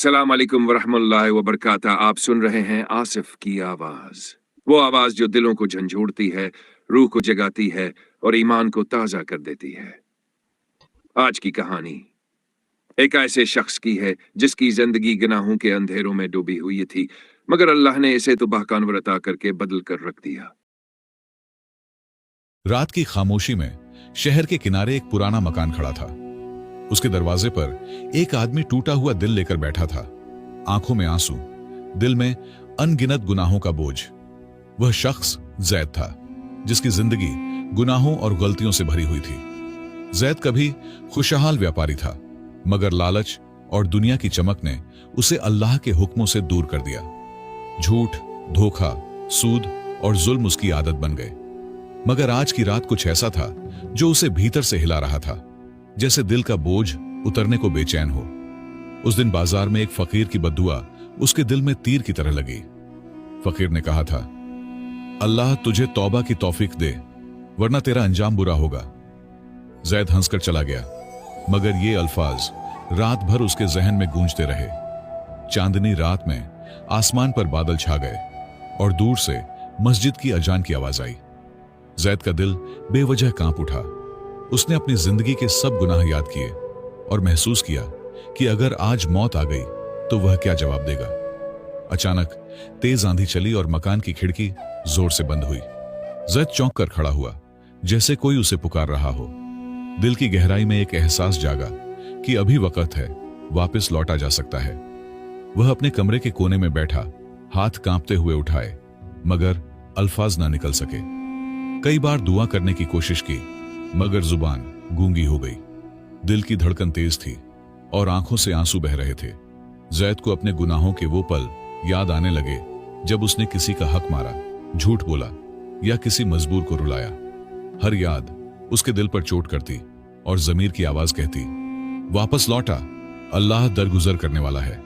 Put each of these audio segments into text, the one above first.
अस्सलाम वालेकुम वरहमतुल्लाहि वबरकातुहू। आप सुन रहे हैं आसिफ की आवाज, वो आवाज जो दिलों को झंझोड़ती है, रूह को जगाती है और ईमान को ताजा कर देती है। आज की कहानी एक ऐसे शख्स की है जिसकी जिंदगी गुनाहों के अंधेरों में डूबी हुई थी, मगर अल्लाह ने इसे तो बाकानवर अता करके बदल कर रख दिया। रात की खामोशी में शहर के किनारे एक पुराना मकान खड़ा था। उसके दरवाजे पर एक आदमी टूटा हुआ दिल लेकर बैठा था, आंखों में आंसू, दिल में अनगिनत गुनाहों का बोझ। वह शख्स जैद था, जिसकी जिंदगी गुनाहों और गलतियों से भरी हुई थी। जैद कभी खुशहाल व्यापारी था, मगर लालच और दुनिया की चमक ने उसे अल्लाह के हुक्मों से दूर कर दिया। झूठ, धोखा, सूद और जुल्म उसकी आदत बन गए। मगर आज की रात कुछ ऐसा था जो उसे भीतर से हिला रहा था, जैसे दिल का बोझ उतरने को बेचैन हो। उस दिन बाजार में एक फकीर की बद्दुआ उसके दिल में तीर की तरह लगी। फकीर ने कहा था, अल्लाह तुझे तौबा की तौफीक दे, वरना तेरा अंजाम बुरा होगा। जैद हंसकर चला गया, मगर ये अल्फाज रात भर उसके जहन में गूंजते रहे। चांदनी रात में आसमान पर बादल छा गए और दूर से मस्जिद की अजान की आवाज आई। जैद का दिल बेवजह कांप उठा। उसने अपनी जिंदगी के सब गुनाह याद किए और महसूस किया कि अगर आज मौत आ गई तो वह क्या जवाब देगा। अचानक तेज आंधी चली और मकान की खिड़की जोर से बंद हुई। जैद चौंक कर खड़ा हुआ, जैसे कोई उसे पुकार रहा हो। दिल की गहराई में एक एहसास जागा कि अभी वक्त है, वापस लौटा जा सकता है। वह अपने कमरे के कोने में बैठा, हाथ कांपते हुए उठाए, मगर अल्फाज ना निकल सके। कई बार दुआ करने की कोशिश की, मगर जुबान गूंगी हो गई। दिल की धड़कन तेज थी और आंखों से आंसू बह रहे थे। जैद को अपने गुनाहों के वो पल याद आने लगे जब उसने किसी का हक मारा, झूठ बोला या किसी मजबूर को रुलाया। हर याद उसके दिल पर चोट करती और जमीर की आवाज कहती, वापस लौटा, अल्लाह दरगुजर करने वाला है।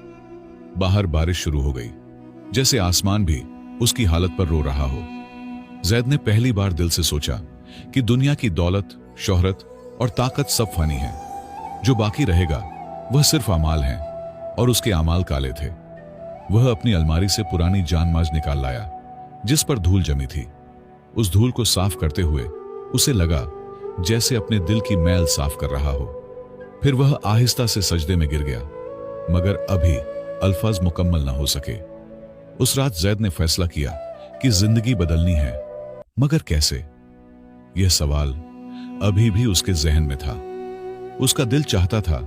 बाहर बारिश शुरू हो गई, जैसे आसमान भी उसकी हालत पर रो रहा हो। जैद ने पहली बार दिल से सोचा कि दुनिया की दौलत, शोहरत और ताकत सब फानी है। जो बाकी रहेगा वह सिर्फ अमाल हैं, और उसके अमाल काले थे। वह अपनी अलमारी से पुरानी जानमाज निकाल लाया, जिस पर धूल जमी थी। उस धूल को साफ करते हुए उसे लगा जैसे अपने दिल की मैल साफ कर रहा हो। फिर वह आहिस्ता से सजदे में गिर गया, मगर अभी अल्फाज मुकम्मल ना हो सके। उस रात जैद ने फैसला किया कि जिंदगी बदलनी है, मगर कैसे? यह सवाल अभी भी उसके जहन में था। उसका दिल चाहता था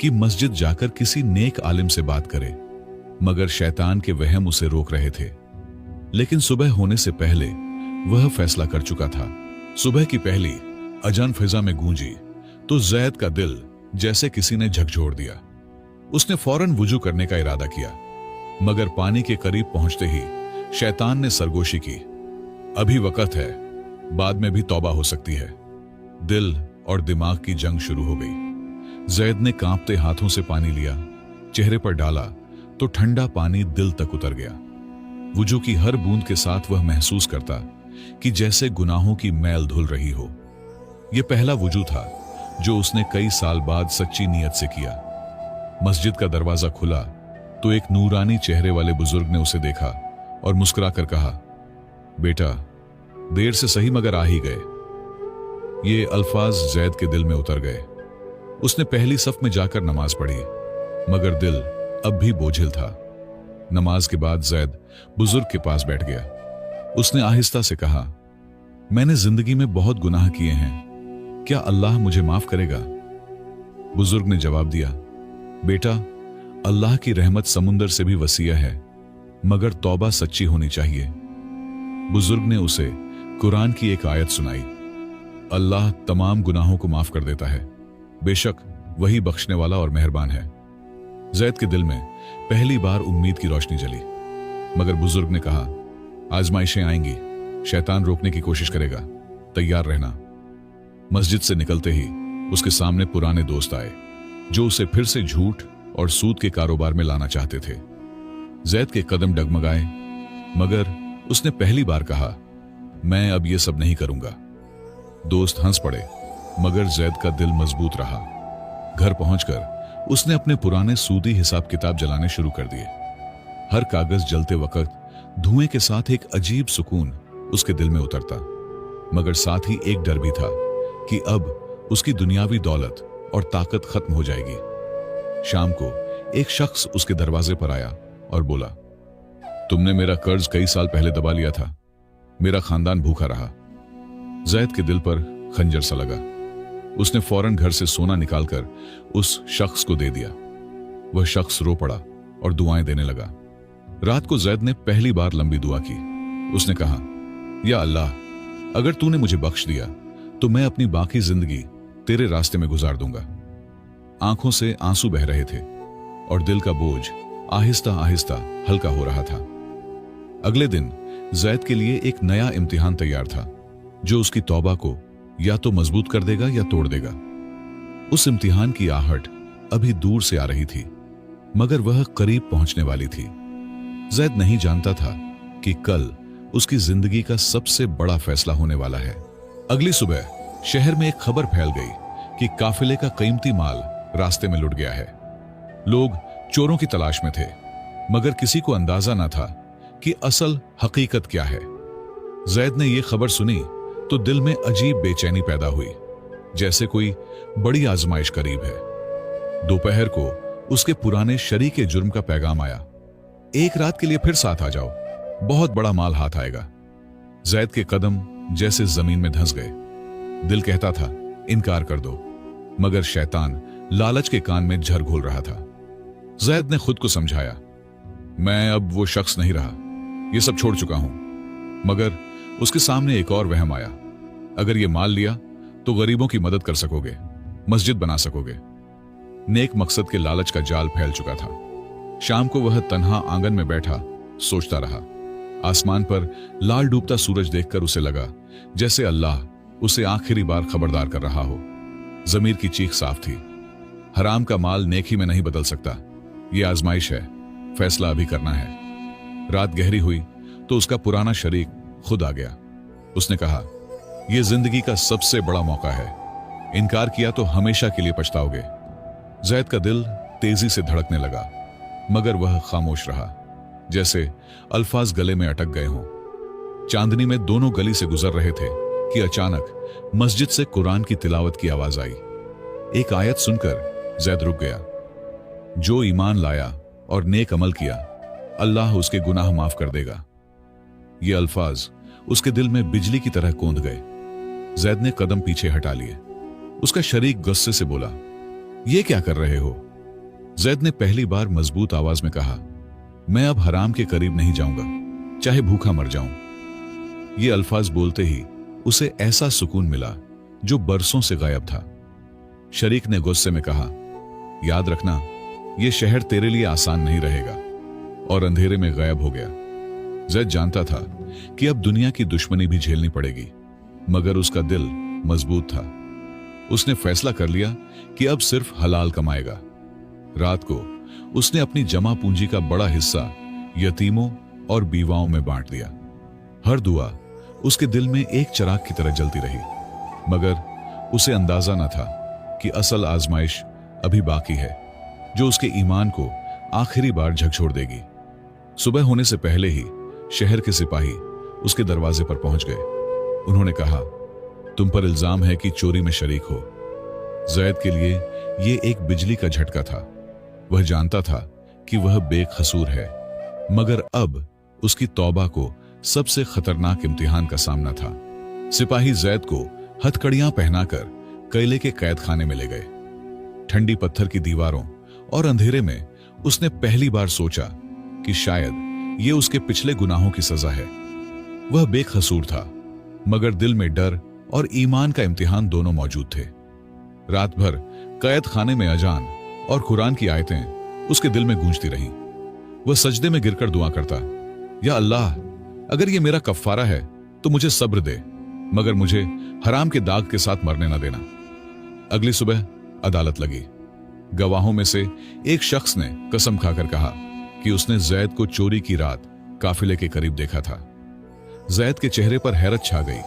कि मस्जिद जाकर किसी नेक आलिम से बात करे, मगर शैतान के वहम उसे रोक रहे थे। लेकिन सुबह होने से पहले वह फैसला कर चुका था। सुबह की पहली अजान फिजा में गूंजी तो जैद का दिल जैसे किसी ने झकझोर दिया। उसने फौरन वुजू करने का इरादा किया, मगर पानी के करीब पहुंचते ही शैतान ने सरगोशी की। अभी वक्त है, बाद में भी तौबा हो सकती है। दिल और दिमाग की जंग शुरू हो गई। जैद ने कांपते हाथों से पानी लिया, चेहरे पर डाला तो ठंडा पानी दिल तक उतर गया। वुजू की हर बूंद के साथ वह महसूस करता कि जैसे गुनाहों की मैल धुल रही हो। यह पहला वुजू था जो उसने कई साल बाद सच्ची नीयत से किया। मस्जिद का दरवाजा खुला तो एक नूरानी चेहरे वाले बुजुर्ग ने उसे देखा और मुस्कुराकर कहा, बेटा, देर से सही मगर आ ही गए। ये अल्फाज जैद के दिल में उतर गए। उसने पहली सफ में जाकर नमाज पढ़ी, मगर दिल अब भी बोझिल था। नमाज के बाद जैद बुजुर्ग के पास बैठ गया। उसने आहिस्ता से कहा, मैंने जिंदगी में बहुत गुनाह किए हैं, क्या अल्लाह मुझे माफ करेगा? बुजुर्ग ने जवाब दिया, बेटा, अल्लाह की रहमत समुंदर से भी वसीया है, मगर तौबा सच्ची होनी चाहिए। बुजुर्ग ने उसे कुरान की एक आयत सुनाई, अल्लाह तमाम गुनाहों को माफ कर देता है, बेशक वही बख्शने वाला और मेहरबान है। जैद के दिल में पहली बार उम्मीद की रोशनी जली। मगर बुजुर्ग ने कहा, आजमाइशें आएंगी, शैतान रोकने की कोशिश करेगा, तैयार रहना। मस्जिद से निकलते ही उसके सामने पुराने दोस्त आए, जो उसे फिर से झूठ और सूद के कारोबार में लाना चाहते थे। जैद के कदम डगमगाए, मगर उसने पहली बार कहा, मैं अब ये सब नहीं करूंगा। दोस्त हंस पड़े, मगर जैद का दिल मजबूत रहा। घर पहुंचकर उसने अपने पुराने सूदी हिसाब किताब जलाने शुरू कर दिए। हर कागज जलते वक्त धुएं के साथ एक अजीब सुकून उसके दिल में उतरता, मगर साथ ही एक डर भी था कि अब उसकी दुनियावी दौलत और ताकत खत्म हो जाएगी। शाम को एक शख्स उसके दरवाजे पर आया और बोला, तुमने मेरा कर्ज कई साल पहले दबा लिया था, मेरा खानदान भूखा रहा। जैद के दिल पर खंजर सा लगा। उसने फौरन घर से सोना निकालकर उस शख्स को दे दिया। वह शख्स रो पड़ा और दुआएं देने लगा। रात को जैद ने पहली बार लंबी दुआ की। उसने कहा, या अल्लाह, अगर तूने मुझे बख्श दिया तो मैं अपनी बाकी जिंदगी तेरे रास्ते में गुजार दूंगा। आंखों से आंसू बह रहे थे और दिल का बोझ आहिस्ता आहिस्ता हल्का हो रहा था। अगले दिन जैद के लिए एक नया इम्तिहान तैयार था, जो उसकी तौबा को या तो मजबूत कर देगा या तोड़ देगा। उस इम्तिहान की आहट अभी दूर से आ रही थी, मगर वह करीब पहुंचने वाली थी। जैद नहीं जानता था कि कल उसकी जिंदगी का सबसे बड़ा फैसला होने वाला है। अगली सुबह शहर में एक खबर फैल गई कि काफिले का कीमती माल रास्ते में लुट गया है। लोग चोरों की तलाश में थे, मगर किसी को अंदाजा न था कि असल हकीकत क्या है। जैद ने यह खबर सुनी तो दिल में अजीब बेचैनी पैदा हुई, जैसे कोई बड़ी आजमाइश करीब है। दोपहर को उसके पुराने शरीके जुर्म का पैगाम आया, एक रात के लिए फिर साथ आ जाओ, बहुत बड़ा माल हाथ आएगा। जैद के कदम जैसे जमीन में धंस गए। दिल कहता था इनकार कर दो, मगर शैतान लालच के कान में झर घोल रहा था। जैद ने खुद को समझाया, मैं अब वो शख्स नहीं रहा, ये सब छोड़ चुका हूं। मगर उसके सामने एक और वहम आया, अगर ये माल लिया तो गरीबों की मदद कर सकोगे, मस्जिद बना सकोगे। नेक मकसद के लालच का जाल फैल चुका था। शाम को वह तन्हा आंगन में बैठा सोचता रहा। आसमान पर लाल डूबता सूरज देखकर उसे लगा जैसे अल्लाह उसे आखिरी बार खबरदार कर रहा हो। जमीर की चीख साफ थी, हराम का माल नेकी में नहीं बदल सकता। यह आजमाइश है, फैसला अभी करना है। रात गहरी हुई तो उसका पुराना शरीक खुद आ गया। उसने कहा, यह जिंदगी का सबसे बड़ा मौका है, इनकार किया तो हमेशा के लिए पछताओगे। जैद का दिल तेजी से धड़कने लगा, मगर वह खामोश रहा, जैसे अल्फाज गले में अटक गए हों। चांदनी में दोनों गली से गुजर रहे थे कि अचानक मस्जिद से कुरान की तिलावत की आवाज आई। एक आयत सुनकर जैद रुक गया, जो ईमान लाया और नेक अमल किया, अल्लाह उसके गुनाह माफ कर देगा। ये अल्फाज उसके दिल में बिजली की तरह कौंध गए। जैद ने कदम पीछे हटा लिए। उसका शरीक गुस्से से बोला, ये क्या कर रहे हो? जैद ने पहली बार मजबूत आवाज में कहा, मैं अब हराम के करीब नहीं जाऊंगा, चाहे भूखा मर जाऊं। ये अल्फाज बोलते ही उसे ऐसा सुकून मिला जो बरसों से गायब था। शरीक ने गुस्से में कहा, याद रखना, यह शहर तेरे लिए आसान नहीं रहेगा, और अंधेरे में गायब हो गया। जैद जानता था कि अब दुनिया की दुश्मनी भी झेलनी पड़ेगी, मगर उसका दिल मजबूत था। उसने फैसला कर लिया कि अब सिर्फ हलाल कमाएगा। रात को उसने अपनी जमा पूंजी का बड़ा हिस्सा यतीमों और बीवाओं में बांट दिया। हर दुआ उसके दिल में एक चिराग की तरह जलती रही, मगर उसे अंदाजा न था कि असल आजमाइश अभी बाकी है, जो उसके ईमान को आखिरी बार झकझोर देगी। सुबह होने से पहले ही शहर के सिपाही उसके दरवाजे पर पहुंच गए। उन्होंने कहा, तुम पर इल्जाम है कि चोरी में शरीक हो। जैद के लिए यह एक बिजली का झटका था। वह जानता था कि वह बेकसूर है, मगर अब उसकी तौबा को सबसे खतरनाक इम्तिहान का सामना था। सिपाही जैद को हथकड़ियां पहनाकर कैले के कैद खाने में ले गए। ठंडी पत्थर की दीवारों और अंधेरे में उसने पहली बार सोचा कि शायद ये उसके पिछले गुनाहों की सजा है। वह बेकसूर था, मगर दिल में डर और ईमान का इम्तिहान दोनों मौजूद थे। रात भर कैद खाने में अजान और कुरान की आयतें उसके दिल में गूंजती रहीं। वह सजदे में गिरकर दुआ करता, या अल्लाह, अगर ये मेरा कफ्फारा है तो मुझे सब्र दे, मगर मुझे हराम के दाग के साथ मरने न देना। अगली सुबह अदालत लगी। गवाहों में से एक शख्स ने कसम खाकर कहा कि उसने जैद को चोरी की रात काफिले के करीब देखा था। जैद के चेहरे पर हैरत छा गई,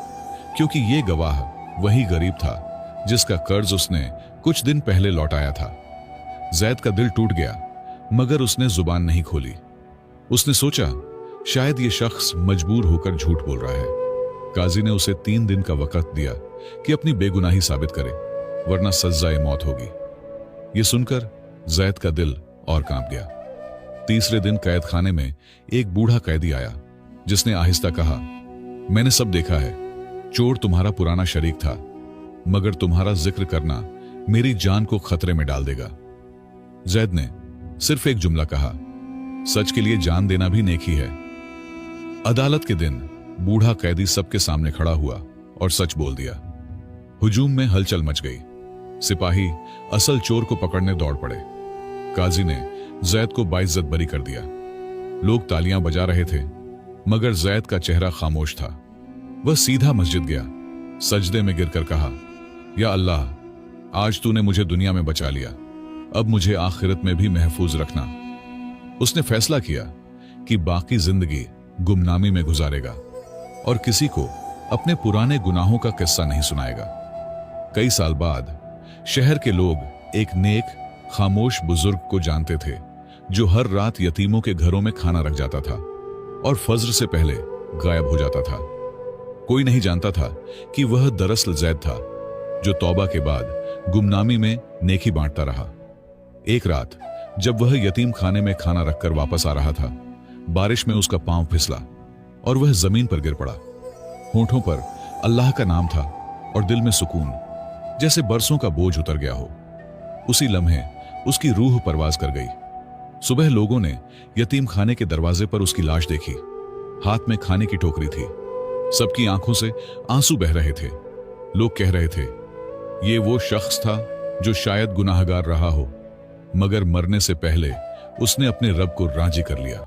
क्योंकि ये गवाह वही गरीब था जिसका कर्ज उसने कुछ दिन पहले लौटाया था। जैद का दिल टूट गया, मगर उसने जुबान नहीं खोली। उसने सोचा शायद ये शख्स मजबूर होकर झूठ बोल रहा है। काजी ने उसे 3 दिन का वक्त दिया कि अपनी बेगुनाही साबित करे, वरना सज्जाए मौत होगी। ये सुनकर जैद का दिल और कांप गया। तीसरे दिन कैद खाने में एक बूढ़ा कैदी आया, जिसने आहिस्ता कहा, मैंने सब देखा है, चोर तुम्हारा पुराना शरीक था, मगर तुम्हारा जिक्र करना मेरी जान को खतरे में डाल देगा। जैद ने सिर्फ एक जुमला कहा, सच के लिए जान देना भी नेकी है। अदालत के दिन बूढ़ा कैदी सबके सामने खड़ा हुआ और सच बोल दिया। हुजूम में हलचल मच गई। सिपाही असल चोर को पकड़ने दौड़ पड़े। काजी ने जैद को बाइज्जत बरी कर दिया। लोग तालियां बजा रहे थे, मगर जैद का चेहरा खामोश था। वह सीधा मस्जिद गया, सजदे में गिरकर कहा, या अल्लाह, आज तूने मुझे दुनिया में बचा लिया, अब मुझे आखिरत में भी महफूज रखना। उसने फैसला किया कि बाकी जिंदगी गुमनामी में गुजारेगा और किसी को अपने पुराने गुनाहों का किस्सा नहीं सुनाएगा। कई साल बाद शहर के लोग एक नेक, खामोश बुजुर्ग को जानते थे, जो हर रात यतीमों के घरों में खाना रख जाता था और फज्र से पहले गायब हो जाता था। कोई नहीं जानता था कि वह दरअसल जैद था, जो तौबा के बाद गुमनामी में नेकी बांटता रहा। एक रात जब वह यतीम खाने में खाना रखकर वापस आ रहा था, बारिश में उसका पांव फिसला और वह जमीन पर गिर पड़ा। होंठों पर अल्लाह का नाम था और दिल में सुकून, जैसे बरसों का बोझ उतर गया हो। उसी लम्हे उसकी रूह परवाज कर गई। सुबह लोगों ने यतीम खाने के दरवाजे पर उसकी लाश देखी। हाथ में खाने की टोकरी थी। सबकी आंखों से आंसू बह रहे थे। लोग कह रहे थे, ये वो शख्स था जो शायद गुनाहगार रहा हो, मगर मरने से पहले उसने अपने रब को राजी कर लिया।